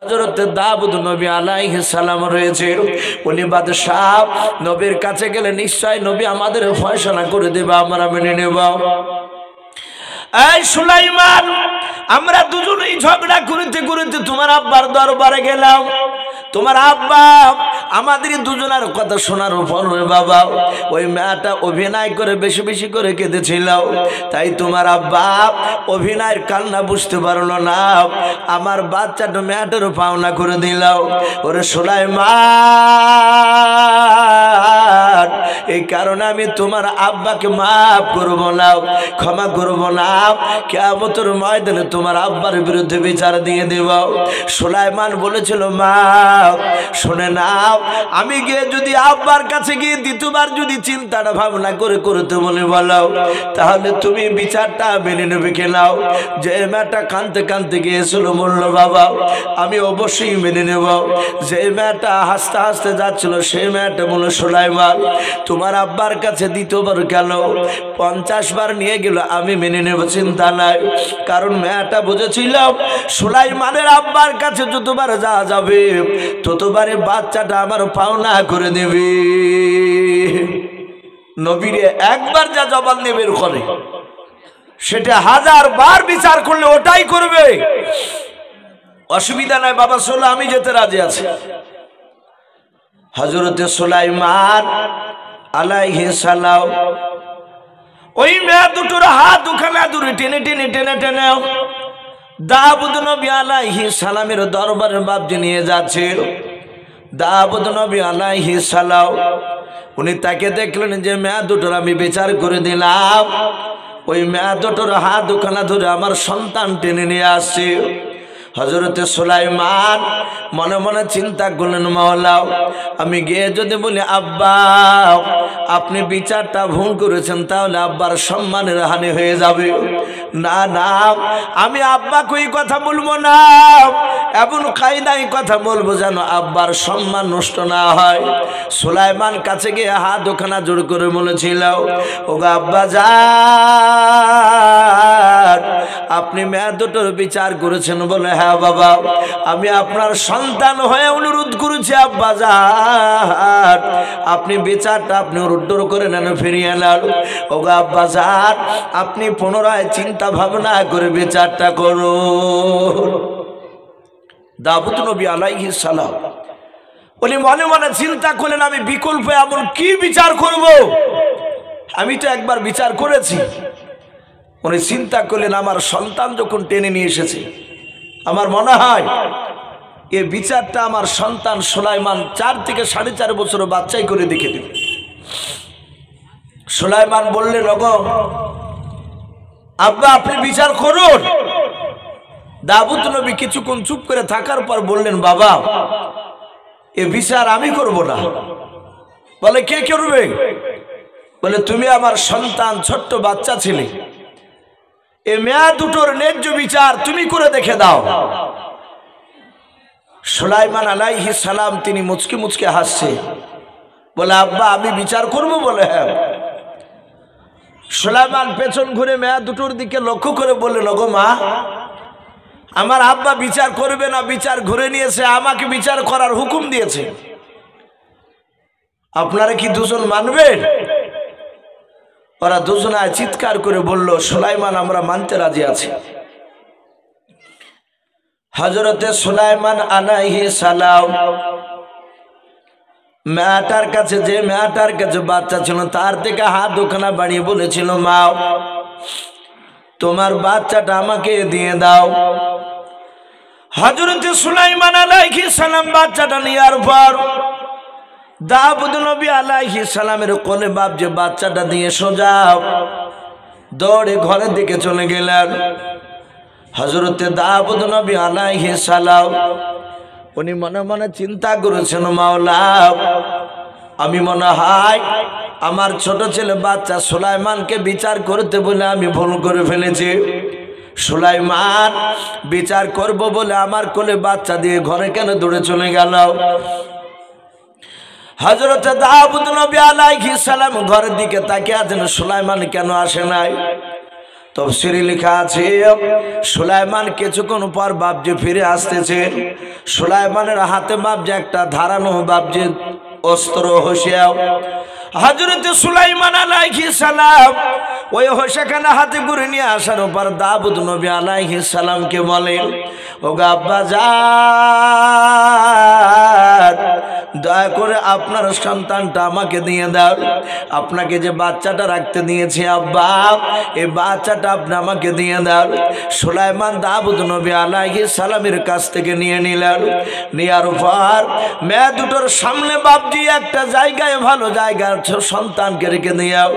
হযরত দাউদ নবী আলাইহিস সালাম রয়েছে। উনি বাদশাহ, নবীর কাছে গেলে নিশ্চয় নবী আমাদের ফয়সালা করে দেবে, আমরা মেনে নেব। এই সুলাইমান, আমরা দুজনেই ঝগড়া করতে করতে তোমার আব্বার দরবারে গেলাম। তোমার আব্বা আমাদের দুজনের কথা শোনার পর বাবা ওই মেয়েটা অভিনয় করে বেশি বেশি করে কেঁদেছিল, তাই তোমার আব্বা অভিনয়ের কান্না বুঝতে পারলো না, আমার বাচ্চাটা মেয়েটার পাওনা করে দিল। ওরে সুলাইমান, এই কারণে আমি তোমার আব্বাকে মাফ করব না, ক্ষমা করব না, কিয়ামতের ময়দানে তোমার আব্বার বিরুদ্ধে বিচার দিয়ে দেব। সুলাইমান বলেছিল, মা শুনে নাও, আমি গিয়ে যদি আব্বার কাছে গিয়ে দ্বিতীয়বার যদি চিন্তাটা ভাবনা করে করতে বলে বলো, তাহলে তুমি বিচারটা মেনে নেবে কেনাও? যে মেয়েটা কাঁদতে কাঁদতে গিয়েছিল বলল, বাবা আমি অবশ্যই মেনে নেব। যে মেয়েটা হাসতে হাসতে যাচ্ছিল সেই মেয়েটা বলল, সুলাইমান তোমার আব্বার কাছে দ্বিতীয়বার কেন, 50 বার নিয়ে গেল আমি মেনে নেব, চিন্তা নাই। কারণ মেয়েটা বুঝেছিল সুলাইমানের আব্বার কাছে যতবার যাওয়া যাবে ততবারে বাচ্চাটা আমার পাওনা করে দেবে। নবীরে একবার যা জবান বের করে সেটা 1000 বার বিচার করলে ওটাই করবে, অসুবিধা নাই। বাবা চলো, আমি যেতে রাজি আছি। হযরতে সুলাইমান আলাইহিস সালাম ওই মেয়ে দুটোর হাত দুখানা দূরে টেনে টেনে টেনে টেনে দাউদ নবী আলাইহিস সালামের দরবারে বাপজি নিয়ে যাচ্ছে। দাউদ নবী আলাইহিস সালাম উনি তাকে দেখলেন যে মেয়ে দুটোর আমি বিচার করে দিলাম, ওই মেয়ে দুটোর হাত দুখানা ধরে আমার সন্তান টেনে নিয়ে আসছে। হযরতে সুলাইমান মনে মনে চিন্তা করলেন, মাওলা আমি গিয়ে যদি বলি আব্বা আপনি বিচারটা ভুল করেছেন তাহলে আব্বার সম্মানের হানি হয়ে যাবে। না না, আমি আব্বাকে ওই কথা বলবো না, এমন কায়দায় কথা বলবো যেন আব্বার সম্মান নষ্ট না হয়। সুলাইমান কাছে গিয়ে হাত দুখানা জোর করে বলেছিল, ওগো আব্বা যান, আপনি মেয়ে দুটোর বিচার করেছেন বলে, হ্যাঁ বাবা আমি আপনার সন্তান হয়ে অনুরোধ করেছি আব্বা যান, আপনি বিচারটা আপনি উদ্ধার করে নেন, ফিরিয়ে নেন। ওগো আব্বা যান, আপনি পুনরায় চিন্তা ভাবনা করে বিচারটা করুন। দাউদ নবী আলাইহিস সালাম উনি মনে মনে চিন্তা করলেন, আমি বিকল্প এমন কি বিচার করব, আমি তো একবার বিচার করেছি। উনি চিন্তা করলেন, আমার সন্তান যখন টেনে নিয়ে এসেছে, আমার মনে হয় এই বিচারটা আমার সন্তান সুলাইমান 4 থেকে 4.5 বছর বাচ্চাই করে দেখে দিল। সুলাইমান বললেন, ওগো আব্বা আপনি বিচার করুন। দাউদ নবী কিছুক্ষণ চুপ করে থাকার পর বললেন, বাবা এ বিচার আমি করব না। বলে, কে করবে? বলে, তুমি আমার সন্তান ছোট্ট বাচ্চা ছিলে, এ মেয়া দুটোর ন্যায্য বিচার তুমি করে দেখে দাও। সুলাইমান আলাইহিস সালাম তিনি মুচকি মুচকি হাসছে, বলে, আব্বা আমি বিচার করব? বলে, হ্যাঁ। সুলাইমান পেছন ঘুরে মেয়া দুটোর দিকে লক্ষ্য করে বললেন, ওগো মা, আমার আব্বা বিচার করবে না, বিচার ঘুরে নিয়েছে, আমাকে বিচার করার হুকুম দিয়েছে, আপনারা কি দুজন মানবেন? ওরা দুজনায় চিৎকার করে বলল, সুলাইমান আমরা মানতে রাজি আছি। হযরতে সুলাইমান আলাইহিস সালাম মেয়েটার কাছে, যে মেয়েটার কাছে বাচ্চা ছিল তার থেকে হাত দুখানা বাড়িয়ে বলেছিল, মা তোমার বাচ্চাটা আমাকে দিয়ে দাও। হযরতে সুলাইমান আলাইহিস সালাম বাচ্চাটা নেওয়ার পর দাউদ নবী আলাইহিস সালামের কোলে বাপ যে বাচ্চাটা দিয়ে সোজা দৌড়ে ঘরের দিকে চলে গেলেন। হযরতে দাউদ নবী আলাইহিস সালাম উনি মনে মনে চিন্তা করেছেন, মাওলা আমি মনে হয় আমার ছোট ছেলে বাচ্চা সুলাইমানকে বিচার করতে বলে আমি ভুল করে ফেলেছি। সুলাইমান বিচার করব বলে আমার কোলে বাচ্চা দিয়ে ঘরে কেন দৌড়ে চলে গেল? হযরত দাউদ নবী আলাইহিস সালাম ঘরের দিকে তাকিয়ে আছেন, সুলাইমান কেন আসে নাই? তফসিরে লেখা আছে সুলাইমান কিছুক্ষণ পর বাপজি ফিরে আসতেছে। সুলাইমানের হাতে বাপজি একটা ধারানো বাপজি অস্ত্র হোসিয়াও। হযরত সুলাইমান আলাইহিস সালাম ওই হোসাখানা হাতে করে নিয়ে আসার পর দাউদ নবী আলাইহিস সালামকে বলেন, ওগো আব্বাজান, দয়া করে আপনার সন্তানটা আমাকে দিয়ে দাও। আপনাকে যে বাচ্চাটা রাখতে দিয়েছি আব্বা, এই বাচ্চাটা আপনি আমাকে দিয়ে দাও। সুলাইমান দাউদ নবী আলাইহিস সালামের কাছ থেকে নিয়ে নিলেন। নেওয়ার পর মেয়ে দুটোর সামনে বাপজি একটা জায়গায়, ভালো জায়গায় সন্তানকে রেখে দিয়াও।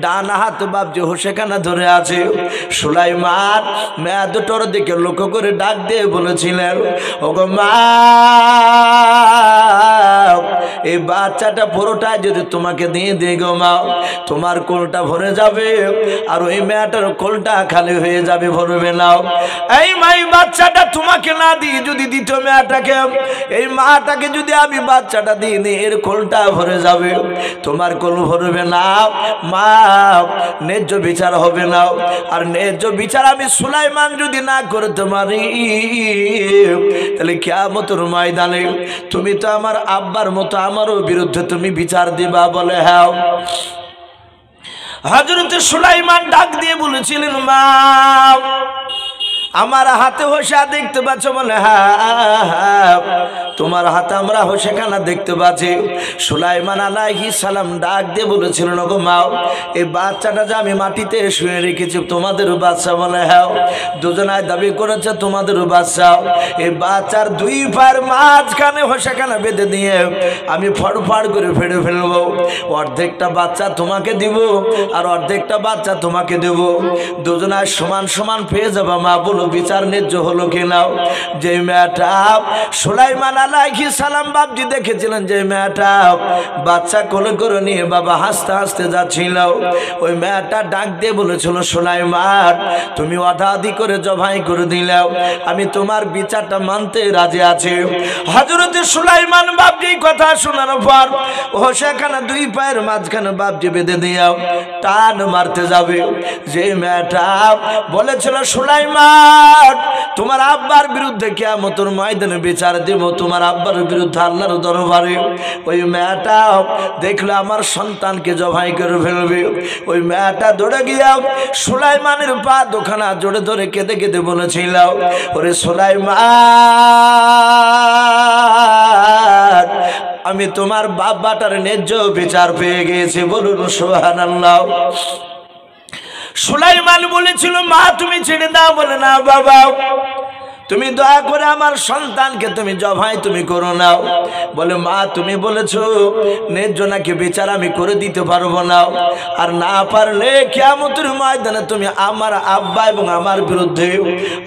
ডান হাত বাপজি হোসেখানা ধরে আছে। সুলাইমান মেয়ে দুটোর দিকে লক্ষ্য করে ডাক দিয়ে বলেছিলেন, ওগো মা, এই বাচ্চাটা পুরোটা যদি তোমাকে দিয়ে দিই গো মা, তোমার কোলটা ভরে যাবে আর ওই মেয়েটার কোলটা খালি হয়ে যাবে, ভরবে না। এই মাই বাচ্চাটা তোমাকে না দিয়ে যদি দিত মেয়েটাকে, এই মাটাকে যদি আমি বাচ্চাটা দিয়ে দিই, এর কোলটা ভরে যাবে, তোমার কোল ভরবে না মা, ন্যায্য বিচার হবে না। আর ন্যায্য বিচার আমি সুলাইমান যদি না করতে পারি, তাহলে কিয়ামতের ময়দানে তুমি তো আমার আব্বার মতো আমারও বিরুদ্ধে তুমি বিচার দিবা। বলে হ্যাঁ। হযরত সুলাইমান ডাক দিয়ে বলেছিলেন, মা, আমার হাতে হোসা দেখতে পাচ্ছ? বলে হ্যাঁ, তোমার হাতে আমরা হোসেখানা দেখতে পাচ্ছি। সুলাইমান আলাইহিস সালাম ডাক দিয়ে বলেছিলেন, ওগো মা, এই বাচ্চাটা যে আমি মাটিতে শুয়ে রেখেছি তোমাদের বাচ্চা? বলে হ্যাঁ। দুজনায় দাবি করেছে তোমাদের বাচ্চা। এই বাচ্চার দুই পায়ের মাঝখানে হোসেখানা বেঁধে দিয়ে আমি ফড়ফড় করে ফেড়ে ফেলবো। অর্ধেকটা বাচ্চা তোমাকে দিব আর অর্ধেকটা বাচ্চা তোমাকে দেব, দুজনায় সমান সমান পেয়ে যাবা। মা বলো বিচার ন্যায্য হলো কিনা? যে মেয়েটা সুলাইমান আলাইহিস সালাম বাপজি দেখেছিলেন, যে মেয়েটা বাচ্চা কোলে করে নিয়ে বাবা হাসতে হাসতে যাচ্ছিল, ওই মেয়েটা ডাক দিয়ে বলেছিল, সুলাইমান, তুমি অধাধি করে জবাই করে দিলাও, আমি তোমার বিচারটা মানতে রাজি আছি। হযরত সুলাইমান বাপজি কথা শোনার পর হোসেখানা দুই পায়ের মাঝখানে বাপজি বেঁধে দিয়াও টান মারতে যাবে। যে মেয়েটা বলেছিল, সুলাইমান, তোমার আব্বার বিরুদ্ধে কিয়ামতের ময়দানে বিচার দেব, তোমার আব্বার বিরুদ্ধে আল্লাহর দরবারে, ওই মেয়েটা দেখলে আমার সন্তানকে জবাই করে ফেলবে। ওই মেয়েটা দৌড়ে গিয়া সুলাইমানের পা দুখানা জোরে ধরে কেঁদে কেঁদে বলেছিল, ওরে সুলাইমান, আমি তোমার বাবাটার ন্যায্য বিচার পেয়ে গিয়েছি। বলুন সুবহানাল্লাহ। সুলাইমান বলেছিল, মা তুমি ছেড়ে দাও। বলে না বাবা, তুমি দয়া করে আমার সন্তানকে তুমি জবাই তুমি করো নাও। বলে মা, তুমি বলেছো ন্যায্য নাকি বিচার আমি করে দিতে পারবো না, আর না পারলে কিয়ামতের ময়দানে তুমি আমার আব্বা এবং আমার বিরুদ্ধে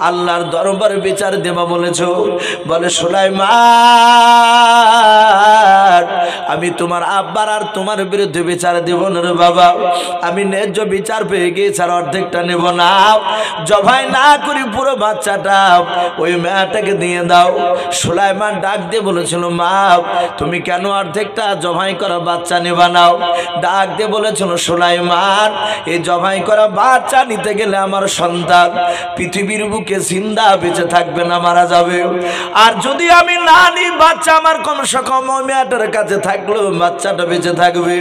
আল্লাহর দরবারে বিচার দেবা বলেছো। বলে সুলাইমান, আমি তোমার আব্বার আর তোমার বিরুদ্ধে বিচার দেব না রে বাবা, আমি ন্যায্য বিচার পেয়ে গিয়েছি, আর অর্ধেকটা নেব না, জবাই না করি পুরো বাচ্চাটা ওই মেয়েটাকে দিয়ে দাও। সুলাইমান ডাক দিয়ে বলেছিল, মা, তুমি কেন অর্ধেকটা জবাই করা বাচ্চা নেবা নাও? ডাক দিয়ে বলেছিল, সুলাইমান, এই জবাই করা বাচ্চা নিতে গেলে আমার সন্তান পৃথিবীর বুকে জিন্দা বেঁচে থাকবে না, মারা যাবে। আর যদি আমি না নিই, বাচ্চা আমার কমসে কম ওই মেয়েটার কাছে থাকলেও বাচ্চাটা বেঁচে থাকবে।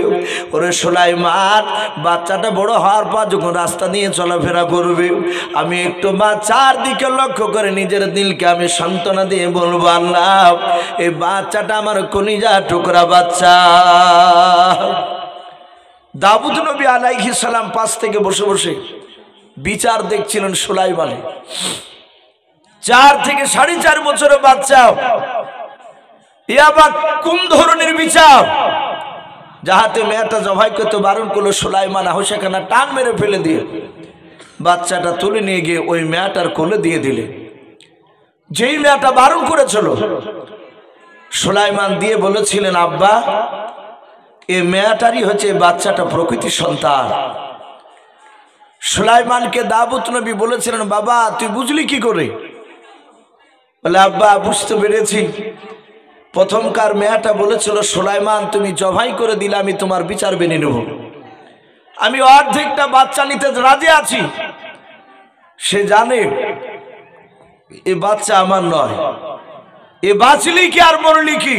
ওরে সুলাইমান, বাচ্চাটা বড় হওয়ার পর যখন রাস্তা দিয়ে চলাফেরা করবে, আমি একটু বাচ্চার দিকে লক্ষ্য করে নিজের দিলকে আমি সান্ত্বনা দিয়ে বলবো, আল্লাহ, এই বাচ্চাটা আমার কলিজা টুকরা বাচ্চা। দাউদ নবী আলাইহিস সালাম পাশ থেকে বসে বসে বিচার দেখছিলেন সুলাইমানে। 4 থেকে 4.5 বছরের বাচ্চা, এ আবার কোন ধরনের বিচার? যাহাতে মেয়েটা জবাই করতে বারণ করলো, সুলাইমান হোসেখানা টান মেরে ফেলে দিয়ে বাচ্চাটা তুলে নিয়ে গিয়ে ওই মেয়েটার কোলে দিয়ে দিলে। যেই মেয়েটা বারণ করেছিল, সুলাইমান দিয়ে বলেছিলেন, আব্বা, এই মেয়েটারই হচ্ছে বাচ্চাটা প্রকৃতি সন্তান। সুলাইমানকে দাউদ নবী বলেছিলেন, বাবা তুই বুঝলি কি করে? বলে, আব্বা বুঝতে পেরেছি, প্রথমকার মেয়েটা বলেছিল, সুলাইমান তুমি জবাই করে দিলে আমি তোমার বিচার মেনে নেব, আমি অর্ধেকটা বাচ্চা নিতে রাজি আছি, সে জানে এ বাচ্চা আমার নয়, এ বাঁচলি কি আর মরলি কি।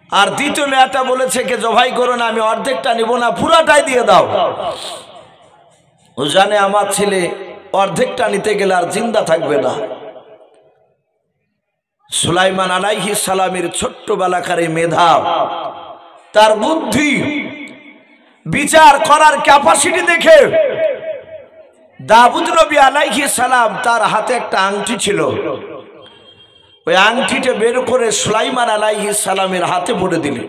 আর দ্বিতীয় মেয়েটা বলেছে কে জবাই করো না, আমি অর্ধেকটা নিব না, পুরাটাই দিয়ে দাও। ও জানে আমার ছেলে অর্ধেকটা নিতে গেলে আর জিন্দা থাকবে না। সুলাইমান আলাইহিস সালামের ছোট্ট বালাকারে মেধা, তার বুদ্ধি, বিচার করার ক্যাপাসিটি দেখে দাউদ নবী আলাইহিস সালাম তার হাতে একটা আংটি ছিল, ওই আংটিটা বের করে সুলাইমান আলাইহিস সালামের হাতে পড়ে দিলেন।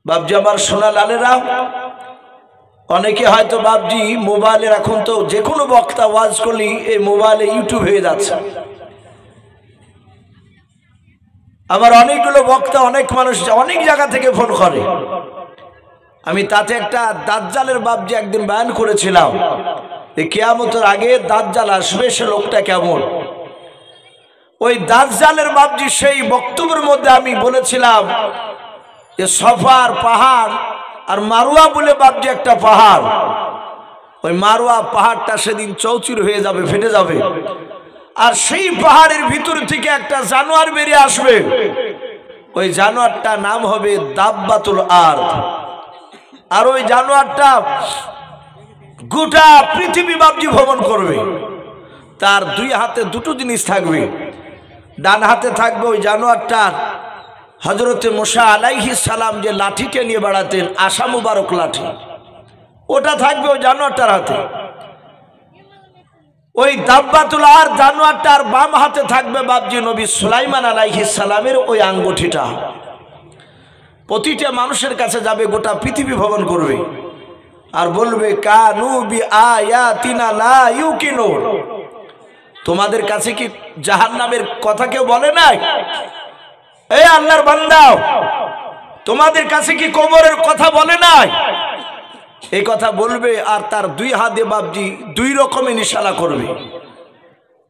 বাবজি আমার সোনা লালেরা, অনেকে হয়তো বাবজি মোবাইলের, এখন তো যে কোনো বক্তা ওয়াজ করলি এই মোবাইলে ইউটিউব হয়ে যাচ্ছে। আমার অনেকগুলো বক্তা, অনেক মানুষ অনেক জায়গা থেকে ফোন করে। আমি তাতে একটা দাজ্জালের বাবজি একদিন বয়ান করেছিলাম, এই কিয়ামতের আগে দাজ্জাল আসবে, সে লোকটা কেমন। ওই দাজ্জালের বাবজি সেই বক্তব্যের মধ্যে আমি বলেছিলাম যে সফার পাহাড় আর মারুয়া বলে বাবজি একটা পাহাড়, ওই মারুয়া পাহাড়টা সেদিন চৌচির হয়ে যাবে, ফেটে যাবে। আর সেই পাহাড়ের ভিতর থেকে একটা জানোয়ার বেরিয়ে আসবে, ওই জানোয়ারটা নাম হবে দাব্বাতুল আরদ। আর ওই জানোয়ারটা গোটা পৃথিবী বাবজি ভ্রমণ করবে। তার দুই হাতে দুটো জিনিস থাকবে, ডান হাতে থাকবে ওই জানোয়ারটার হযরতে মুসা আলাইহিস সালাম যে লাঠিটা নিয়ে বেড়াতেন, আশা মুবারক লাঠি, ওটা থাকবে ওই জানোয়ারটার হাতে। ওই দাব্বাতুল আরদ জানোয়ারটার বাম হাতে থাকবে বাবজি নবী সুলাইমান আলাইহিস সালামের ওই আঙ্গুঠিটা। প্রতিটা মানুষের কাছে যাবে, গোটা পৃথিবী ভ্রমণ করবে আর বলবে কানু বি আয়াতিনা লা ইউকিনুন। তোমাদের কাছে কি জাহান্নামের কথা কেউ বলে নাই? এই আল্লাহর বান্দা, তোমাদের কাছে কি কবরের কথা বলে নাই? এই কথা বলবে। আর তার দুই হাতে বাবজি দুই রকমের ইশারা করবে।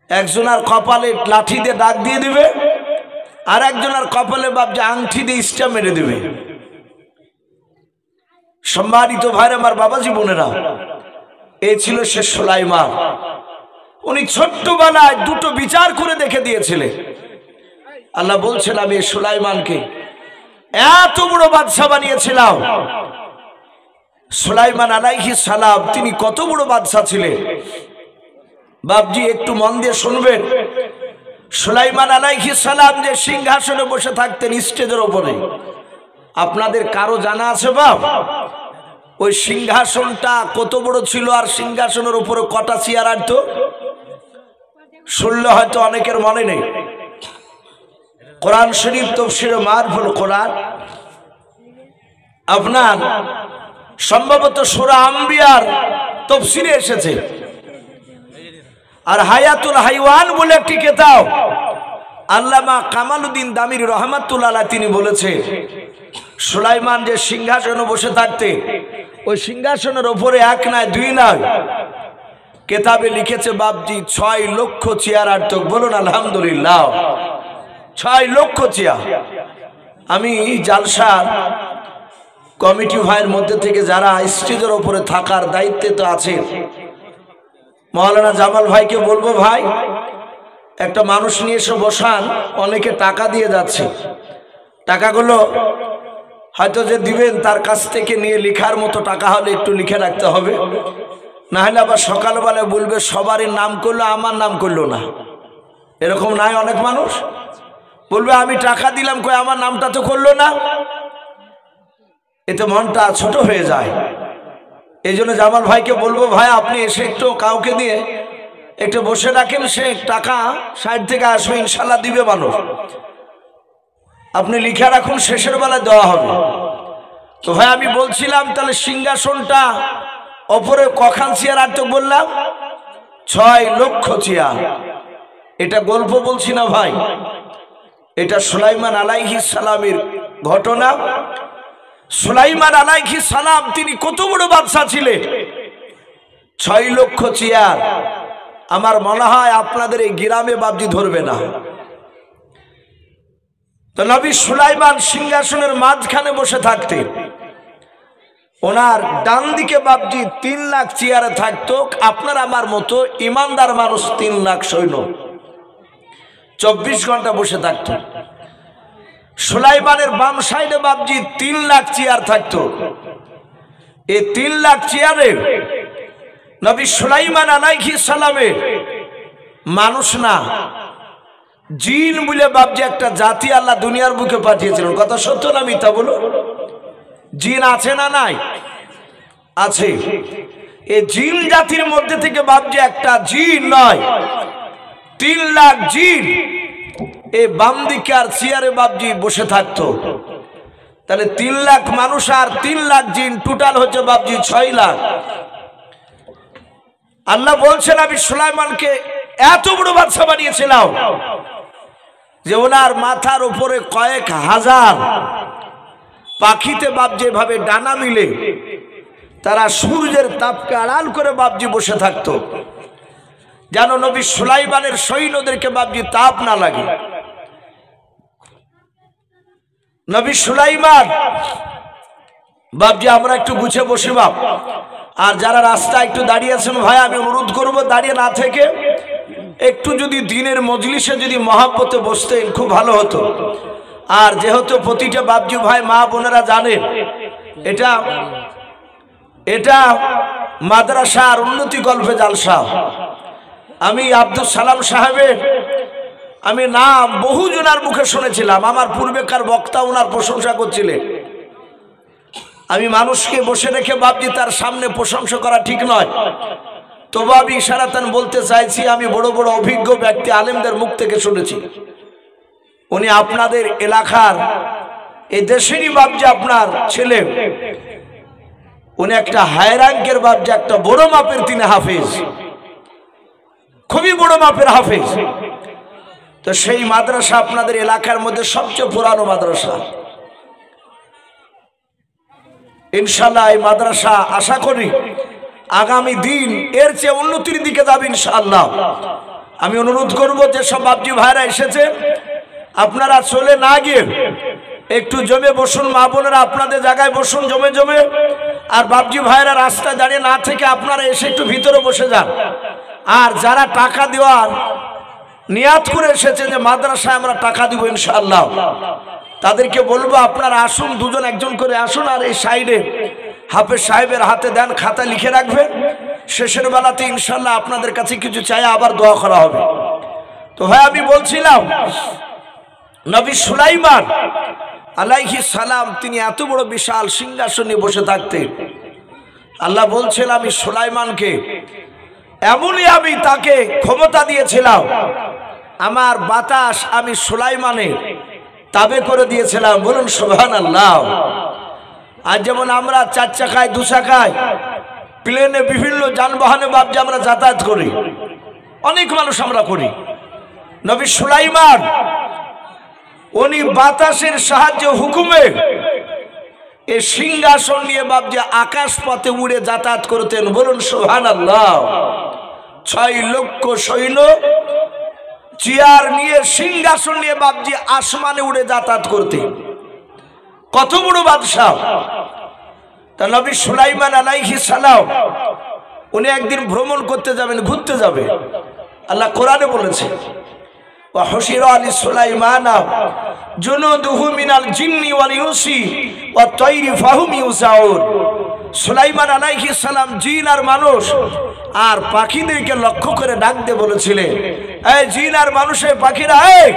একজনের কপালে লাঠি দিয়ে দাগ দিয়ে দিবে, আর একজনের কপালে বাবজি আংটি দিয়ে স্টাম্প মেরে দিবে। সম্মানিত ভাইরা আমার, বাবাজি বোনেরা, এই ছিল সে সুলাইমান। উনি ছোট্টবেলায় দুটো বিচার করে দেখে দিয়েছিলেন। আল্লাহ বলছেন আমি সুলাইমানকে এত বড় বাদশা বানিয়েছিলাম। সুলাইমান আলাইহিস সালাম তিনি কত বড় বাদশা ছিলেন বাবজি, একটু মন দিয়ে শুনবেন। সুলাইমান আলাইহিস সালাম যে সিংহাসনে বসে থাকতেন স্টেজের উপরে, আপনাদের কারো জানা আছে বাপ? ওই সিংহাসনটা কত বড় ছিল, আর সিংহাসনের উপরে কটা চেয়ার আনতো? শুনলে হয়তো অনেকের মনে নেই। কোরআন শরীফ তাফসীরে মারফুল কোরআন আপনার সম্ভবত সূরা আম্বিয়ার তাফসীরে এসেছে। আর হায়াতুল হাইওয়ান বলে একটি কিতাব আল্লামা কামালউদ্দিন দামির রহমাতুল্লাহ আলাইহি তিনি বলেছেন, সুলাইমান যে সিংহাসনে বসে থাকতেন, ওই সিংহাসনের উপরে এক নয় দুই নয়, কিতাবে লিখেছে বাবজি 6 লক্ষ চেয়ার আনতো। বলুন আলহামদুলিল্লাহ, 6 লক্ষ চেয়ার। আমি জালসার কমিটি ভাইয়ের মধ্যে থেকে যারা স্টেজের উপরে থাকার দায়িত্বে তো আছেন, মাওলানা জামাল ভাইকে বলবো, ভাই একটা মানুষ নিয়ে এসে বসান। অনেকে টাকা দিয়ে যাচ্ছে, টাকাগুলো হয়তো যে দিবেন তার কাছ থেকে নিয়ে লেখার মতো টাকা হলে একটু লিখে রাখতে হবে, না হলে আবার সকালবেলা বলবে সবারই নাম করলো আমার নাম করলো না। এরকম নাই? অনেক মানুষ বলবে আমি টাকা দিলাম, কই আমার নামটা তো করলো না। এতে মনটা ছোট হয়ে যায়। এই জন্য জামাল ভাইকে বলবো, ভাই আপনি এসে একটু কাউকে দিয়ে একটু বসে রাখেন, সে টাকা সাইড থেকে আসবে, ইনশাল্লাহ দিবে মানুষ। আপনি লিখে রাখুন, শেষের বেলায় দেওয়া হবে। তো ভাই আমি বলছিলাম, তাহলে সিংহাসনটা ওপরে কখান চেয়ার আনতে বললাম? 6 লক্ষ চেয়ার। এটা গল্প বলছি না ভাই, এটা সুলাইমান আলাইহিস সালামের ঘটনা। সুলাইমান আলাইহিস সালাম তিনি কত বড় বাদশা ছিলেন। 6 লক্ষ চেয়ার। আমার মনে হয় আপনাদের এই গ্রামে বাবজি ধরবে না। তো নবী সুলাইমান সিংহাসনের মাঝখানে বসে থাকতেন। ওনার ডান দিকে বাপজি 3 লাখ চেয়ারে থাকতো আপনার আমার মতো ইমানদার মানুষ 3 লাখ সৈন্য 24 ঘন্টা বসে থাকতো। সুলাইমানের বাম সাইডে বাপজি 3 লাখ চেয়ার থাকতো। এই 3 লাখ চেয়ারে নবী সুলাইমান আলাইহিস সালামের মানুষ না জিন বলে বাপজি একটা জাতি আল্লাহ দুনিয়ার বুকে পাঠিয়েছিলেন। কথা সত্য না মিথ্যা বলো? জিন আছে না নাই? আছে। এই জিন জাতির মধ্যে থেকে বাপজি একটা জিন নয় 3 লাখ জিন এই বাম দিকে আর চেয়ারে বাপজি বসে থাকতো। তাহলে 3 লাখ মানুষ আর 3 লাখ জিন টোটাল হচ্ছে বাপজি 6 লাখ। আল্লাহ বলছেন আমি সুলাইমানকে এত বড় বাদশা বানিয়েছিলাম যে ওনার মাথার উপরে কয়েক হাজার পাখিতে বাপ যেভাবে ডানা মিলে তারা সূর্যের তাপকে আড়াল করে বাপজি বসে থাকতো যেন নবী সুলাইমানের সৈন্যদেরকে বাপজি তাপ না লাগে। নবী সুলাইমান বাপজি আমরা একটু গুছে বসি বাপ। আর যারা রাস্তায় একটু দাঁড়িয়ে আছেন ভাই আমি অনুরোধ করব দাঁড়িয়ে না থেকে একটু যদি দিনের মজলিসে যদি মহাব্বতে বসতেন খুব ভালো হতো। আর যেহেতু প্রতিটা বাপজি ভাই মা বোনেরা জানেন এটা এটা মাদ্রাসার উন্নতি গল্পে জালসা। আমি আব্দুল সালাম সাহেবের আমি নাম বহু জনার মুখে শুনেছিলাম। আমার পূর্বেকার বক্তা ওনার প্রশংসা করছিলেন। আমি মানুষকে বসে রেখে বাপজি তার সামনে প্রশংসা করা ঠিক নয়, তবু আমি ইশারাতান বলতে চাইছি আমি বড় বড় অভিজ্ঞ ব্যক্তি আলেমদের মুখ থেকে শুনেছি। উনি আপনাদের এলাকার এই দেশেরই বাপজি আপনার ছেলে, উনি একটা হাই র্যাঙ্কের বাপজি একটা বড় মাপের তিনি হাফেজ, খুবই বড় মাপের হাফেজ। তো সেই মাদ্রাসা আপনাদের এলাকার মধ্যে সবচেয়ে পুরানো মাদ্রাসা। ইনশাআল্লাহ এই মাদ্রাসা আশা করি আগামী দিন এর চেয়ে উন্নতির দিকে যাবে ইনশাআল্লাহ। আমি অনুরোধ করব যে সব বাপজি ভাইরা এসেছে আপনারা চলে না গিয়ে একটু জমে বসুন, মা বোনেরা আপনাদের জায়গায় বসুন জমে জমে। আর বাপজি ভাইরা রাস্তায় দাঁড়িয়ে না থেকে আপনারা এসে একটু ভিতরে বসে যান। আর যারা টাকা দেওয়ার নিয়াত করে এসেছে যে মাদ্রাসায় আমরা টাকা দিব ইনশাআল্লাহ, তাদেরকে বলবো আপনারা আসুন, দুজন একজন করে আসুন। আর এই সাইডে হাফেজ সাহেবের হাতে দেন, খাতা লিখে রাখবেন। শেষের বেলাতে ইনশাআল্লাহ আপনাদের কাছে কিছু চাই আবার দোয়া করা হবে। তো ভাই আমি বলছিলাম নবী সুলাইমান আলাইহিস সালাম তিনি এত বড় বিশাল সিংহাসনে বসে থাকতেন। আল্লাহ বলছেন আমি সুলাইমানকে এমনই আমি তাকে ক্ষমতা দিয়েছিলাম, আমার বাতাস আমি সুলাইমানের তাবে করে দিয়েছিলাম। বলুন সুবহানাল্লাহ। আর যেমন আমরা 4 চাকায় 2 চাকায় প্লেনে বিভিন্ন যানবাহনে বাপজি আমরা যাতায়াত করি, অনেক মানুষ আমরা করি। নবী সুলাইমান উনি বাতাসের সাহায্যে হুকুমে এই সিংহাসন নিয়ে বাপজি আকাশ পথে উড়ে যাতায়াত করতেন। বলুন সুবহানাল্লাহ। 6 লক্ষ সৈন্য চেয়ার নিয়ে সিংহাসন নিয়ে বাপজি আসমানে উড়ে যাতায়াত করতেন। কত বড় বাদশাহ। তা নবী সুলাইমান আলাইহিস সালাম উনি একদিন ভ্রমণ করতে যাবেন, ঘুরতে যাবে। আল্লাহ কোরআনে বলেছে ওয়া হুশিরা আলি সুলাইমানা জুনুদুহু মিনাল জিন্নি ওয়াল ইনসি ওয়াত তায়রি ফাহুম ইউসাউন। সুলাইমান আলাইহিস সালাম জিন আর মানুষ আর পাখিদেরকে লক্ষ্য করে ডাক দিয়ে বলেছিলেন এই জিন আর মানুষের পাখিরা, এই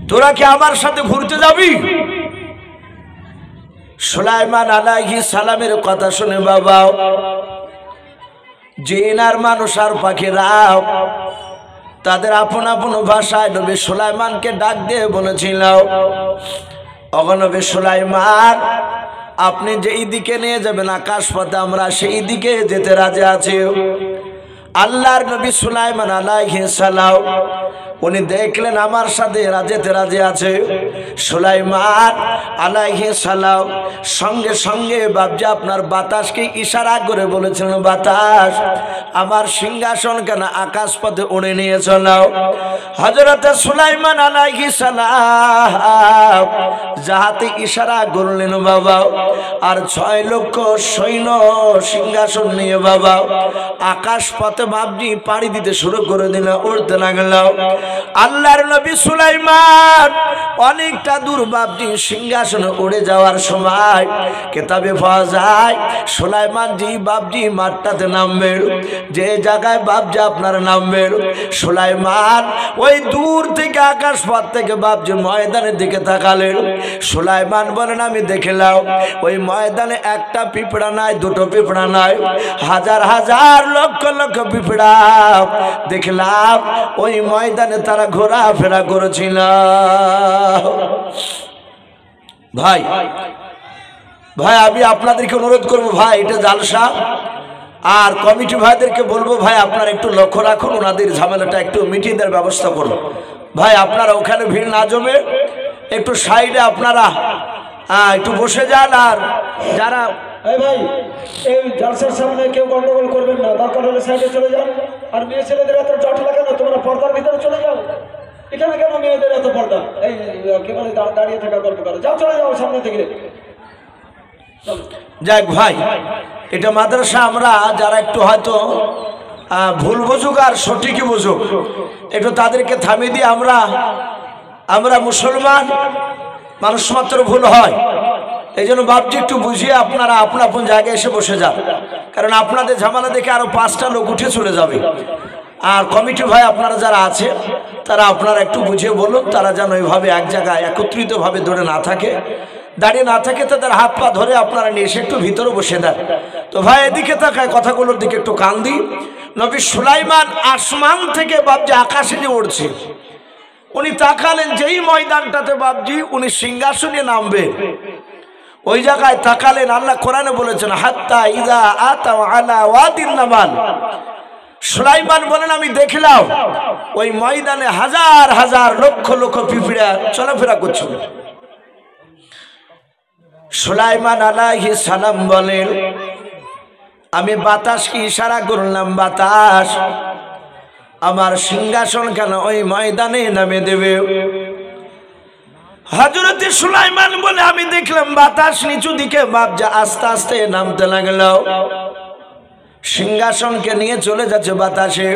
তোরা কি আমার সাথে ঘুরতে যাবি? সুলাইমান আলাইহিস সালামের কথা শুনে বাবা জিন আর মানুষ আর পাখিরা তাদের আপন আপন ভাষায় নবী সুলাইমানকে ডাক দিয়ে বলেছিল ওগো নবী সুলাইমান আপনি যেই দিকে নিয়ে যাবেন আকাশ পথে আমরা সেই দিকে যেতে রাজি আছি। আল্লাহর নবী সুলাইমান আলাইহিস সালাম উনি দেখলেন আমার সাথে যেতে রাজি আছে। সুলাইমান আলাইহিস সালাম সঙ্গে সঙ্গে বাপজি আপনার বাতাসকে ইশারা করে বলেছিলেন, বাতাস আমার সিংহাসন কেন আকাশ পথে উড়ে নিয়ে চলো। হযরত সুলাইমান আলাইহিস সালাম যাহাতে ইশারা করলেন বাবা, আর 6 লক্ষ সৈন্য সিংহাসন নিয়ে বাবা আকাশ পথে বাপজি পাড়ি দিতে শুরু করে দিল, উড়তে লাগলো। আল্লাহর নবী সুলাইমান অনেকটা দূর বাপজি সিংহাসনে উড়ে যাওয়ার সময় কিতাবে পাওয়া যায় সুলাইমান জি বাপজি মাঠটাতে নামবেন, যে জায়গায় বাপজি আপনার নামবেন, সুলাইমান ওই দূর থেকে আকাশ পথ থেকে বাপজি ময়দানের দিকে তাকালেন। সুলাইমান বলেন, আমি দেখলাম ওই ময়দানে একটা পিঁপড়া নাই, দুটো পিঁপড়া নাই, হাজার হাজার লক্ষ লক্ষ পিঁপড়া দেখলাম ওই ময়দানে তারা ঘোরাফেরা করেছিল। ভাই ভাই আমি আপনাদেরকে অনুরোধ করবো, ভাই এটা জালসা, আর কমিটি ভাইদেরকে বলবো ভাই আপনারা একটু লক্ষ্য রাখুন, ওনাদের ঝামেলাটা একটু মিটিয়ে দেওয়ার ব্যবস্থা করুন। ভাই আপনারা ওখানে ভিড় না জমে একটু সাইডে আপনারা একটু বসে যান। আর যারা ভাই এই জালসার সামনে কেউ গন্ডগোল করবেন না, দরকার হলে সাইডে চলে যান। আর মেয়ে ছেলেদের এত জট লাগে না, তোমরা পর্দার ভিতরে চলে যাও। এখানে কেন মেয়েদের এত পর্দা? এই কেবল দাঁড়িয়ে থাকা গল্প করো, যাও চলে যাও সামনে থেকে। যাক ভাই, এটা মাদ্রাসা, আমরা যারা একটু হয়তো ভুল বুঝুক আর সঠিকই বুঝুক, একটু তাদেরকে থামিয়ে দিয়ে আমরা মুসলমান মানুষ মাত্র ভুল হয়, এই জন্য বাপজি একটু বুঝিয়ে আপনারা আপন আপন জায়গায় এসে বসে যান, কারণ আপনাদের ঝামেলা দেখে আরো 5টা লোক উঠে চলে যাবে। আর কমিটি ভাই আপনারা যারা আছে তারা আপনারা একটু বুঝিয়ে বলুন, তারা যেন এইভাবে এক জায়গায় একত্রিতভাবে ধরে না থাকে, দাঁড়িয়ে না থাকে, তাদের হাত পা ধরে আপনারা নিয়ে এসে একটু ভিতরে বসে দেন। তো ভাই এদিকে তাকায়, কথাগুলোর দিকে একটু কান দিই। নবী সুলাইমান আসমান থেকে বাপজি আকাশে যে উড়ছে, উনি তাকালেন যেই ময়দানটাতে বাপজি উনি সিংহাসনে নামবে, ওই জায়গায় তাকালেন। আল্লাহ কোরআনে বলেছেন, হাত্তা ইযা আতাও আলা ওয়াদিন নামাল। সুলাইমান বলেন, আমি দেখলাম ওই ময়দানে হাজার হাজার লক্ষ লক্ষ পিঁপড়া চলাফেরা করছিল। সুলাইমান আলাইহিস সালাম বলেন, আমি বাতাসকে ইশারা করলাম, বাতাস আমার সিংহাসন কেন ওই ময়দানে নামে দেবে। হযরত সুলাইমান বলে, আমি দেখলাম বাতাস নিচু দিকে বাপজা আস্তে আস্তে নামতে লাগলো, সিংহাসনকে নিয়ে চলে যাচ্ছে বাতাসে।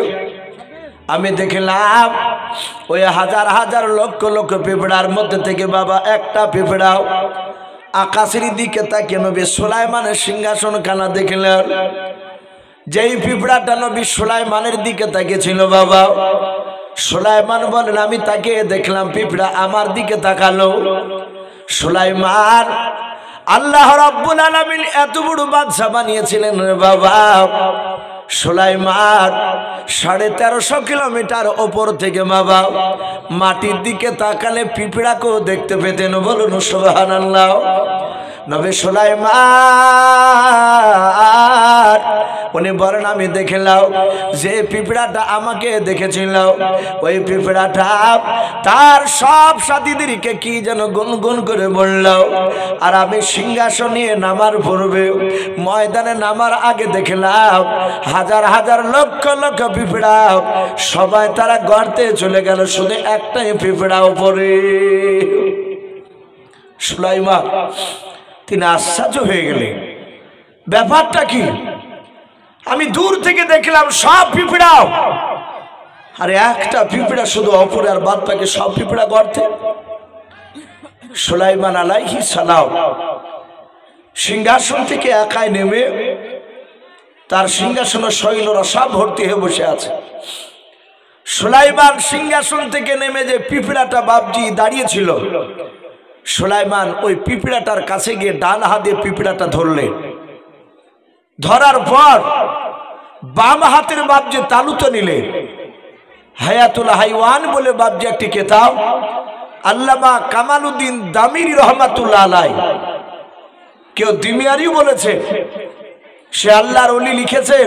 আমি দেখলাম ওই হাজার হাজার লক্ষ লক্ষ পিঁপড়ার মধ্যে থেকে বাবা একটা পিঁপড়াও আকাশের দিকে তাকিয়ে নবী সুলাইমানের সিংহাসন খানা দেখলেন। যেই পিঁপড়াটা নবী সুলাইমানের দিকে তাকিয়েছিল বাবা, সুলাইমান বলেন, আমি তাকে দেখলাম পিঁপড়া আমার দিকে তাকালো। সুলাইমান আল্লাহ রাব্বুল আলামিন এত বড় বাদশা বানিয়েছিলেন রে বাবা। সুলাইমান 1350 কিলোমিটার ওপর থেকে বাবা মাটির দিকে তাকালে পিঁপড়াকেও দেখতে পেতেন, বলুন সুবহানাল্লাহ। নবী সুলাইমান উনি বলেন, আমি দেখলাম যে পিঁপড়াটা আমাকে দেখেছিল ওই পিঁপড়াটা তার সব সাথীদেরকে কি যেন গুনগুন করে বলল। আর আমি সিংহাসন নিয়ে নামার পূর্বে ময়দানে নামার আগে দেখলাম হাজার হাজার লক্ষ লক্ষ পিঁপড়া সবাই তারা গর্তে চলে গেল, শুধু একটাই পিঁপড়া উপরে। সুলাইমান তিনি আশ্চর্য হয়ে গেলেন, ব্যাপারটা কি? আমি দূর থেকে দেখলাম সব পিঁপড়াও, আরে একটা পিঁপড়া শুধু অপরে, আর বাদ বাকি সব পিঁপড়া গর্তে। সুলাইমান আলাইহিস সালাম সিংহাসন থেকে একাই নেমে, তার সিংহাসনের সৈন্যরা সব ভর্তি হয়ে বসে আছে। সুলাইমান সিংহাসন থেকে নেমে যে পিঁপড়াটা বাপজি দাঁড়িয়েছিল, সুলাইমান ওই পিঁপড়াটার কাছে গিয়ে ডান হাত দিয়ে পিঁপড়াটা ধরলেন। ধরার পর বাম হাতের বাপজি তালুতে নিলেন। হায়াতুল হাইওয়ান বলে বাপজি একটি কিতাব, আল্লামা কামালউদ্দিন দামিরি রহমাতুল্লাহ আলাইহি, কেউ দিমিয়ারি বলেছে, সে আল্লাহর ওলি লিখেছে,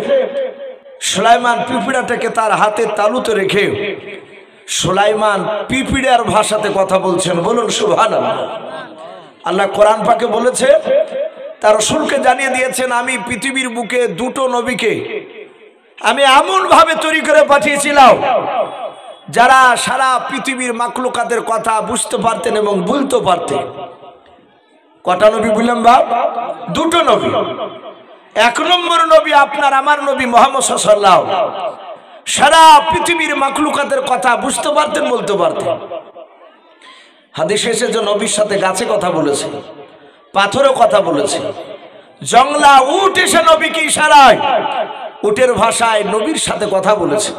সুলাইমান পিঁপড়াটাকে তার হাতের তালুতে রেখে সুলাইমান পিপিড়ার ভাষাতে কথা বলছেন, বলুন সুবহানাল্লাহ। আল্লাহ কোরআন পাকে বলেছে, তার রাসূলকে জানিয়ে দিয়েছেন, আমি পৃথিবীর বুকে দুটো নবীকে আমি এমন ভাবে তৈরি করে পাঠিয়েছিলাম যারা সারা পৃথিবীর মাখলুকাতের কথা বুঝতে পারতেন এবং বলতে পারতেন। কটা নবী বললাম বাপ? দুটো নবী। এক নম্বর নবী আপনার আমার নবী মুহাম্মদ সাল্লাল্লাহু আলাইহি ওয়াসাল্লাম, সারা পৃথিবীর মাখলুকাতের কথা বুঝতে পারতেন, বলতে পারতেন। হাদিসে এসেছে নবীর সাথে গাছে কথা বলেছে, পাথরে কথা বলেছে, জংলা উট এসে নবীকে ইশারায় উটের ভাষায় নবীর সাথে কথা বলেছে।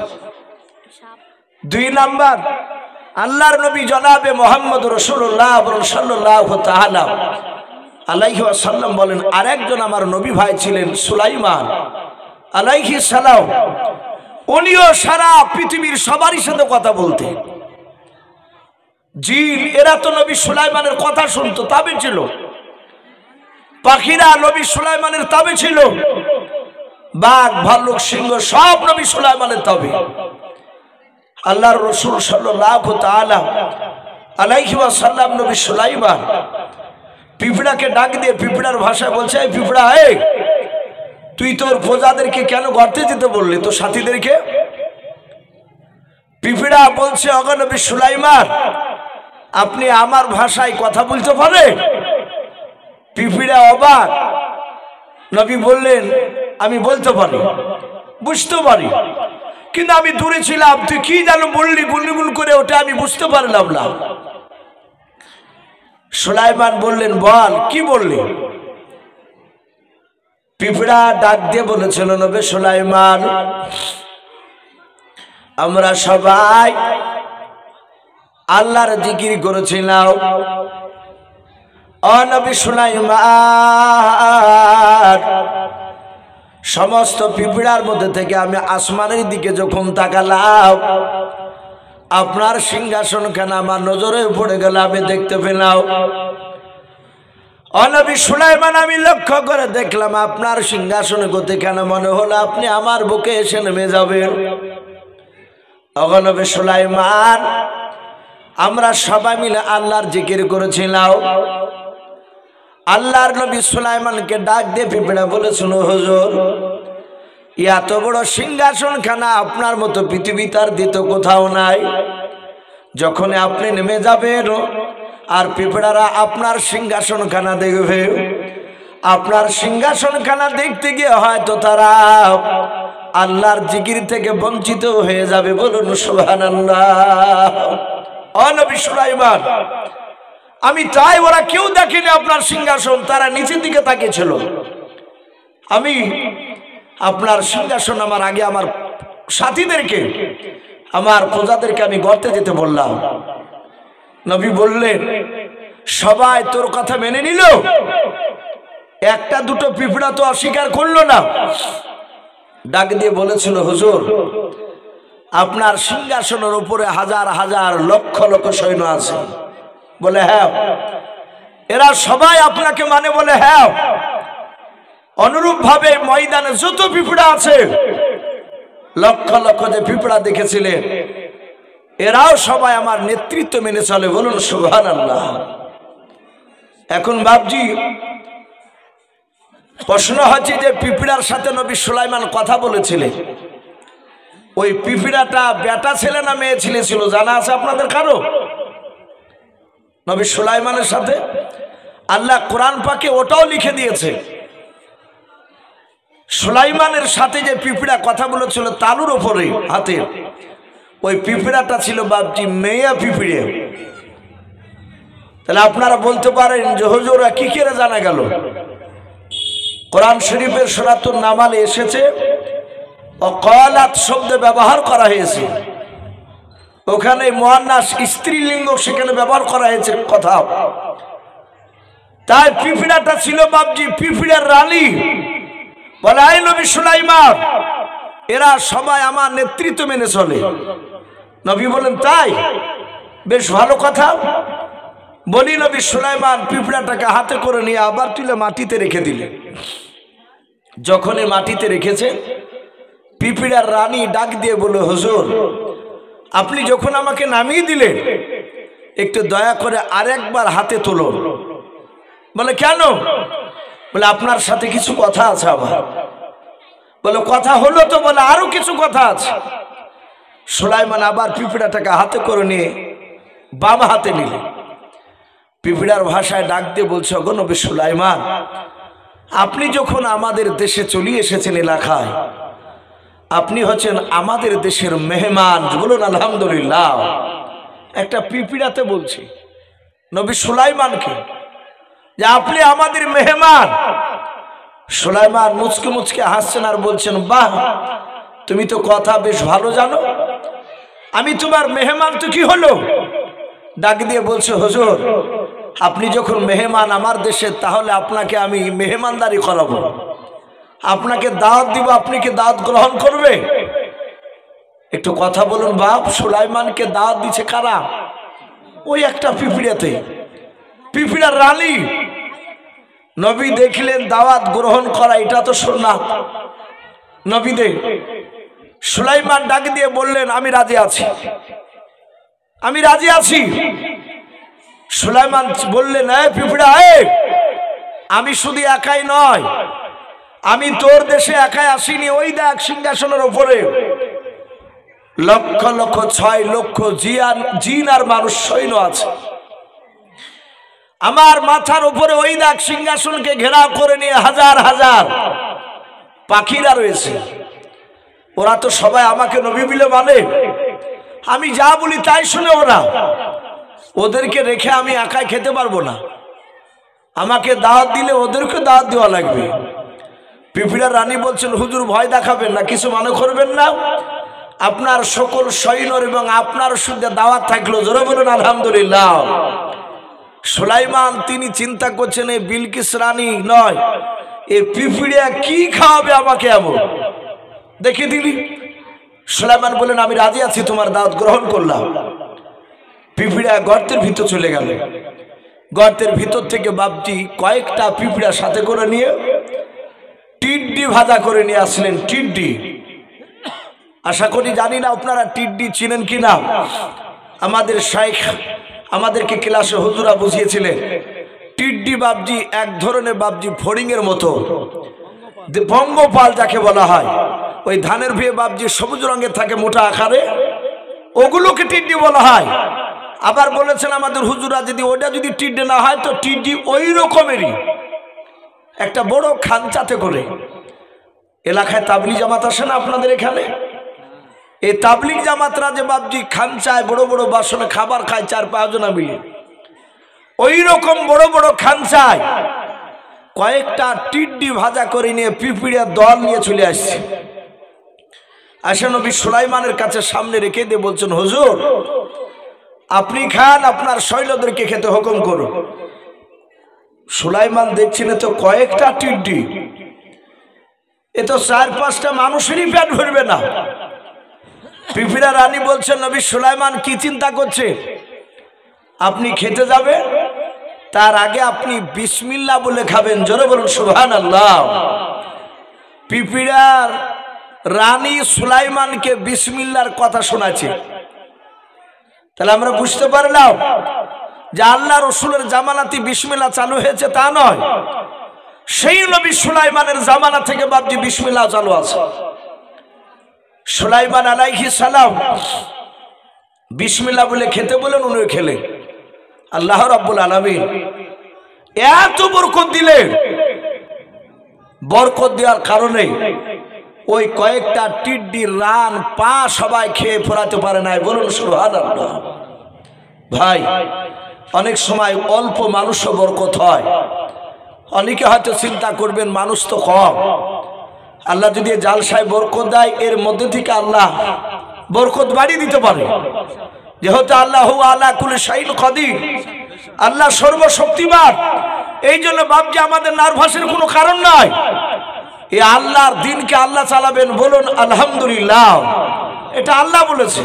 দুই নাম্বার, আল্লাহর নবী জনাবে মুহাম্মদ রাসূলুল্লাহ সাল্লাল্লাহু তাআলা আলাইহি ওয়াসাল্লাম বলেন, আরেকজন আমার নবী ভাই ছিলেন সুলাইমান আলাইহিস সালাম, উনিও সারা পৃথিবীর সবারই সাথে কথা বলতেন। জিন এরা তো নবী সুলাইমানের কথা শুনতো, তাবে ছিল। পাখিরা নবী সুলাইমানের তাবে ছিল। বাঘ, ভাল্লুক, সিংহ সব নবী সুলাইমানের তাবে। আল্লাহর রাসূল সাল্লাল্লাহু তাআলা আলাইহি ওয়াসাল্লাম নবী সুলাইমান পিঁপড়াকে ডাক দিয়ে পিঁপড়ার ভাষায় বলছে, এই পিঁপড়া, এই তুই তোর প্রজাদেরকে কেন গর্তে যেতে বললি, তোর সাথীদেরকে? পিঁপড়া বলছে, ওগো নবী সুলাইমান, আপনি আমার ভাষায় কথা বলতে পারেন? পিঁপড়া অবাক। নবী বললেন, আমি বলতে পারি, বুঝতে পারি, কিন্তু আমি দূরে ছিলাম, তুই কি যেন বললি গুনগুন করে, ওটা আমি বুঝতে পারলাম না। সুলাইমান বললেন, বল কি বললি? পিঁপড়া ডাক দিয়ে বলেছিল, নবী সুলাইমান, আমরা সবাই আল্লাহর জিকির করেছিলাম। ও নবী সুলাইমান, সমস্ত পিঁপড়ার মধ্যে থেকে আমি আসমানের দিকে যখন তাকালাম, আপনার সিংহাসনখানা আমার নজরে পড়ে গেল, আমি দেখতে পেলাম। ও নবী সুলাইমান, আমি লক্ষ্য করে দেখলাম আপনার সিংহাসনে গতি কেন মনে হলো আপনি আমার বুকে এসে নেমে যাবেন। ও নবী সুলাইমান, আমরা সবাই মিলে আল্লাহর জিকির করেছিলাম। আল্লাহর নবী সুলাইমানকে ডাক দিয়ে পিঁপড়া বলেছিল, হুজুর, এত বড় সিংহাসনখানা আপনার মতো পৃথিবীতে আর দ্বিতীয় কোথাও নাই। যখন আপনি নেমে যাবেন আর পিঁপড়ারা আপনার সিংহাসনখানা দেখবে, আপনার সিংহাসনখানা দেখতে গিয়ে হয়তো তারা আল্লাহর জিকির থেকে বঞ্চিত হয়ে যাবে। বলুন সুবহানাল্লাহ। ও নবী সুলাইমান, আমি চাই ওরা কেউ দেখেনি আপনার সিংহাসন, তারা নিচের দিকে তাকিয়েছিল। আমি আপনার সিংহাসন আমার আগে আমার সাথীদেরকে, আমার প্রজাদেরকে আমি গর্তে যেতে বললাম। নবী বললেন, সবাই তোর কথা মেনে নিল, একটা দুটো পিঁপড়া তো অস্বীকার করলো না। ডাক দিয়ে বলেছিল, হুজুর, আপনার সিংহাসনের উপরে হাজার হাজার লক্ষ লক্ষ সৈন্য আছে। বলে, হ্যাঁ। এরা সবাই আপনাকে মানে? বলে, হ্যাঁ। অনুরূপ ভাবে ময়দানে যত পিঁপড়া আছে, লক্ষ লক্ষ যে পিঁপড়া দেখেছিলেন, এরাও সবাই আমার নেতৃত্ব মেনে চলে। বলুন সুবহানাল্লাহ। এখন বাপজি, প্রশ্ন হচ্ছে যে পিঁপড়ার সাথে নবী সুলাইমান কথা বলেছিলেন, ওই পিঁপড়াটা বেটা ছেলে না মেয়ে ছেলে ছিল, জানা আছে আপনাদের কারো? নবী সুলাইমানের সাথে আল্লাহ কোরআন পাকে ওটাও লিখে দিয়েছে। সুলাইমানের সাথে যে পিঁপড়া কথা বলেছিল তালুর ওপরে হাতে, ওই পিঁপড়াটা ছিল বাপজি মেয়ে পিঁপড়ে। তাহলে আপনারা বলতে পারেন যে হুজুর কি করে জানা গেল? কোরআন শরীফের সূরাতুন নামালে এসেছে অকালাত শব্দ ব্যবহার করা হয়েছে, ওখানে মুয়ান্নাস স্ত্রীলিঙ্গ সেখানে ব্যবহার করা হয়েছে কথা। তাই পিঁপড়াটা ছিল বাপজি পিঁপড়ার রানী। বলে, আই নবী সুলাইমান, এরা সবাই আমার নেতৃত্ব মেনে চলে। নবী বলেন, তাই? বেশ ভালো কথা। বলি নবী সুলাইমান পিঁপড়াটাকে হাতে করে নিয়ে আবার তুলে মাটিতে রেখে দিলেন। যখনই মাটিতে রেখেছে, পিঁপড়ার রানী ডাক দিয়ে বলে, হুজুর, আপনি যখন আমাকে নামিয়ে দিলেন একটু দয়া করে আরেকবার হাতে তুলুন। বলে কেন? বলে আপনার সাথে কিছু কথা আছে আমার। বলে কথা হলো তো? বলে আরো কিছু কথা আছে। সুলাইমান আবার পিঁপড়াটাকে হাতে করে নিয়ে বাম হাতে নিলে পিঁপড়ার ভাষায় ডাক দিয়ে বলছে, ওগো নবী সুলাইমান, আপনি যখন আমাদের দেশে চলে এসেছেন এলাকায়, আপনি হচ্ছেন আমাদের দেশের মেহমান। বলুন আলহামদুলিল্লাহ। একটা পিঁপড়াতে বলছি নবী সুলাইমানকে যে আপনি আমাদের মেহমান। সুলাইমান মুচকে মুচকে হাসছেন আর বলছেন, বাহ, তুমি তো কথা বেশ ভালো জানো, আমি তোমার মেহমান তো কি হলো? ডাক দিয়ে বলছে, হুজুর, আপনি যখন মেহমান আমার দেশে, তাহলে আপনাকে আমি মেহমানদারি করাবো, আপনাকে দাওয়াত দিব, আপনি কি দাওয়াত গ্রহণ করবে? একটু কথা বলুন বাপ। সুলাইমানকে দাওয়াত দিচ্ছে কারা? ওই একটা পিঁপড়াতে, পিঁপড়ার রানী। নবী দেখলেন দাওয়াত গ্রহণ করা এটা তো সুন্নাত নবীদের। সুলাইমান ডাক দিয়ে বললেন, আমি রাজি আছি, আমি রাজি আছি। সুলাইমান বললেন, এই পিঁপড়া, আমি শুধু একাই নয়, আমি তোর দেশে একাই আসিনি। ওই দেখ সিংহাসনের উপরে লক্ষ লক্ষ 6 লক্ষ জিন আর মানুষ সৈন্য আছে। আমার মাথার উপরে ওই দেখ সিংহাসনকে ঘেরাও করে নিয়ে হাজার হাজার পাখিরা রয়েছে। ওরা তো সবাই আমাকে নবী বলে মানে, আমি যা বলি তাই শুনে ওরা। ওদেরকে রেখে আমি একাই খেতে পারবো না, আমাকে দাওয়াত দিলে ওদেরকে দাওয়াত দেওয়া লাগবে। পিঁপড়ার রানী বলছেন, হুজুর ভয় দেখাবেন না, কিছু মনে করবেন না, আপনার সকল সৈন্যর এবং আপনার শুদ্ধ দাওয়াত থাকলো। জোরে বলুন আলহামদুলিল্লাহ। সুলাইমান তিনি চিন্তা করছেন, এই বিলকিস রানী নয়, এ পিঁপড়া কি খাওয়াবে আমাকে এমন, দেখে দিলি। সুলাইমান বলেন, আমি রাজি আছি, তোমার দাওয়াত গ্রহণ করলাম। পিঁপড়া গর্তের ভিতর চলে গেল। গর্তের ভিতর থেকে বাপজি কয়েকটা পিঁপড়া সাথে করে নিয়ে টিড্ডি ভাজা করে নিয়ে আসলেন। টিড্ডি, আশা করি জানি না আপনারা টিড্ডি চিনেন কিনা। আমাদের শাইখ আমাদেরকে ক্লাসে হুজুরা বুঝিয়েছিলেন, টিড্ডি বাপজি এক ধরনের বাপজি ফড়িং এর মতো, বঙ্গপাল যাকে বলা হয়। ওই ধানের ভিয়ে বাপজি সবুজ রঙের থাকে, মোটা আকারে, ওগুলোকে টিড্ডি বলা হয়। আবার বলেছেন আমাদের হুজুরা, যদি ওটা যদি টিড্ডি না হয় তো টিড্ডি ওই রকমেরই একটা বড় খাঞ্চাতে করে। এলাকায় তাবলিগ জামাত আসে না আপনাদের এখানে? এই তাবলিগ জামাতরা যে বাপজি খাঞ্চায় বড় বড় বাসনে খাবার খায় 4-5 জনা মিলে, ওই রকম বড় বড় খাঞ্চায় কয়েকটা টিড্ডি ভাজা করে নিয়ে পিঁপড়ার দল নিয়ে চলে আসছে। আসে নবী সুলাইমানের কাছে সামনে রেখে দিয়ে বলছেন, হুজুর আপনি খান, আপনার সৈন্যদেরকে খেতে হুকুম করুন। সুলাইমান দেখছেন তো কয়েকটা টিড্ডি, এ তো 4-5টা মানুষেরই পেট ভরবে না। পিঁপড়া রানী বলছেন, নবী সুলাইমান কি চিন্তা করছে? আপনি খেতে যাবেন, তার আগে আপনি বিসমিল্লাহ বলে খাবেন। জোরে বলুন সুবহানাল্লাহ। পিঁপড়ার রানী সুলাইমানকে বিসমিল্লাহর কথা শোনাচ্ছে। তাহলে আমরা বুঝতে পারলাম যে আল্লাহ রসুলের জামানাতে বিসমিল্লাহ চালু হয়েছে তা নয়, সেই নবী সুলাইমানের জামানা থেকে বাপজি বিসমিল্লাহ চালু আছে। সুলাইমান আলাইহিস সালাম বিসমিল্লাহ বলে খেতে বলেন, উনি খেলেন। আল্লাহ রাব্বুল আলামিন এত বরকত দিলেন, বরকত দেওয়ার কারণে ওই কয়েকটা টিড্ডির রান পা সবাই খেয়ে ফোরাতে পারে নাই। বলুন সুবহানাল্লাহ। ভাই, অনেক সময় অল্প মানুষও বরকত হয়। অনেকে হয়তো চিন্তা করবেন মানুষ তো কম, আল্লাহ যদি জালসায় বরকত দেয়, এর মধ্যে থেকে আল্লাহ বরকত বাড়িয়ে দিতে পারে। যেহেতু আল্লাহ আলা কুল্লি শাইইন কাদির, আল্লাহ সর্বশক্তিমান। এই জন্য বাপজি আমাদের নার্ভাসের কোনো কারণ নাই। এই আল্লাহর দিনকে আল্লাহ চালাবেন, বলুন আলহামদুলিল্লাহ। এটা আল্লাহ বলেছে।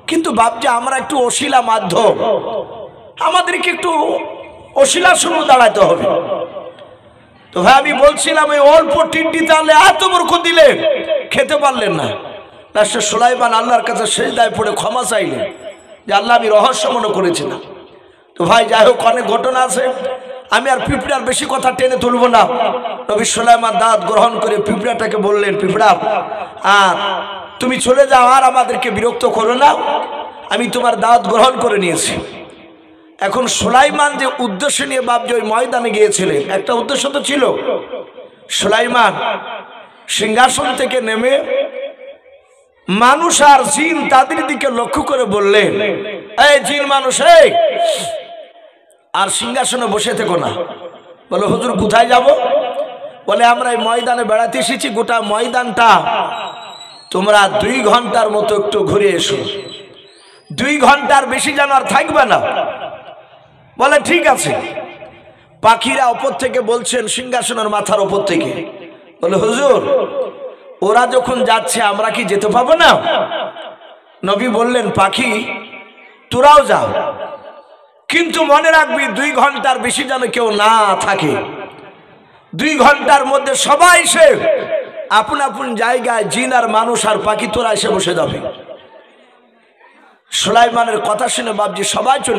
কিন্তু বাপজি আমরা একটু অশিলা মাধ্যম, আমাদেরকে একটু অশিলা শুরু দাঁড়াতে হবে। তো ভাই আমি বলছিলাম, এই অল্প টিড্ডি তাহলে এত বরকত দিলেন, খেতে পারলেন না। লাস্টে সুলাইমান আল্লাহর কাছে সেজদায় পড়ে ক্ষমা চাইলেন যে আল্লাহ আমি রহস্য মনে করেছিলাম। তো ভাই যাই হোক, অনেক ঘটনা আছে, আমি আর পিঁপড়ার বেশি কথা টেনে তুলব না। নবী সুলাইমান দাওয়াত গ্রহণ করে পিঁপড়াটাকে বললেন, পিঁপড়া আর তুমি চলে যাও, আর আমাদেরকে বিরক্ত করো না, আমি তোমার দাওয়াত গ্রহণ করে নিয়েছি। এখন সুলাইমান যে উদ্দেশ্য নিয়ে বাপজি ওই ময়দানে গিয়েছিলেন, একটা উদ্দেশ্য তো ছিল। সুলাইমান সিংহাসন থেকে নেমে মানুষ আর জিন তাদের দিকে লক্ষ্য করে বললেন, এই জিন মানুষ, এই আর সিংহাসনে বসে থেকো না। বলে হুজুর কোথায় যাব? বলে আমরা এই ময়দানে বেড়াতে এসেছি, গোটা ময়দানটা তোমরা 2 ঘন্টার মতো একটু ঘুরে এসো, 2 ঘন্টার বেশি যেন আর থাকবে না। বলে ঠিক আছে। পাখিরা ওপর থেকে বলছেন, সিংহাসনের মাথার ওপর থেকে, বলে হুজুর ওরা যখন যাচ্ছে আমরা কি যেতে পাবো না? নবী বললেন, পাখি তোরাও যাও, কিন্তু মনে রাখবি 2 ঘন্টার বেশি যেন কেউ না থাকে। 2 ঘন্টার মধ্যে সবাই এসে আপন আপন জায়গায়, জিন আর মানুষ আর পাখি তোরা এসে বসে যাবে। সুলাইমানের কথা শুনে বাপজি সবাই চলে